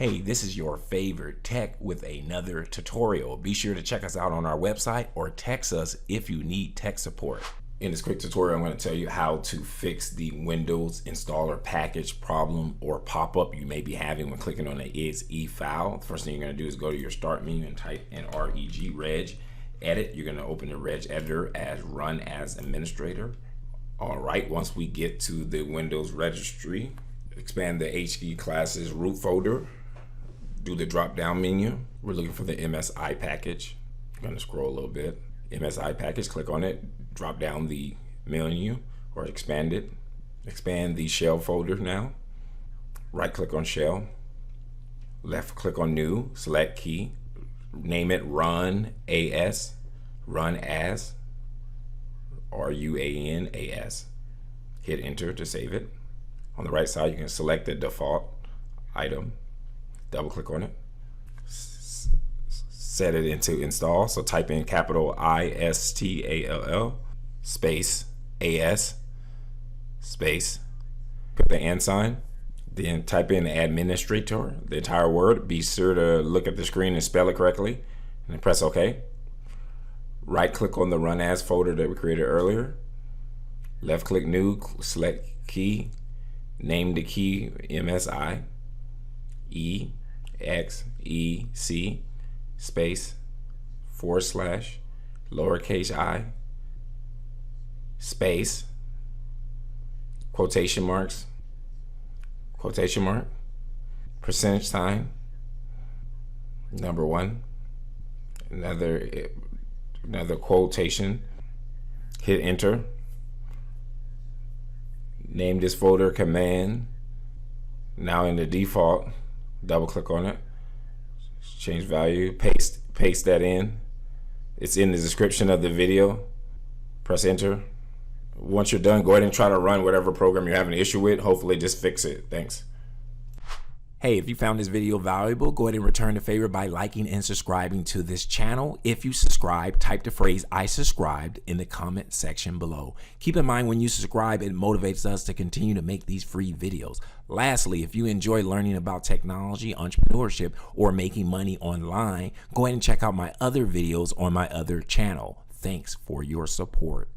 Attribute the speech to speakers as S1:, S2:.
S1: Hey, this is your favorite tech with another tutorial. Be sure to check us out on our website or text us if you need tech support. In this quick tutorial, I'm going to tell you how to fix the Windows installer package problem or pop-up you may be having when clicking on the is file. The first thing you're going to do is go to your start menu and type in reg edit. You're going to open the reg editor as run as administrator. All right, once we get to the Windows registry, expand the HE classes root folder, do the drop down menu. We're looking for the MSI package. I'm going to scroll a little bit. MSI package, click on it, drop down the menu or expand it. Expand the shell folder now. Right click on shell, left click on new, select key, name it run as, runas, runas. Hit enter to save it. On the right side, you can select the default item, double click on it, set it into install. So type in capital ISTALL space AS space, put the and sign, then type in administrator, the entire word. Be sure to look at the screen and spell it correctly, and then press OK. Right click on the run as folder that we created earlier, left click new, select key, name the key MSI EXEC space / lowercase I space quotation marks, quotation mark, percentage sign, number 1, another quotation, hit enter. Name this folder command. Now in the default, double click on it, change value, paste that in. It's in the description of the video. Press enter. Once you're done, go ahead and try to run whatever program you're having an issue with. Hopefully just fix it. Thanks. Hey, if you found this video valuable, go ahead and return the favor by liking and subscribing to this channel. If you subscribe, type the phrase "I subscribed" in the comment section below. Keep in mind, when you subscribe, it motivates us to continue to make these free videos. Lastly, if you enjoy learning about technology, entrepreneurship, or making money online, go ahead and check out my other videos on my other channel. Thanks for your support.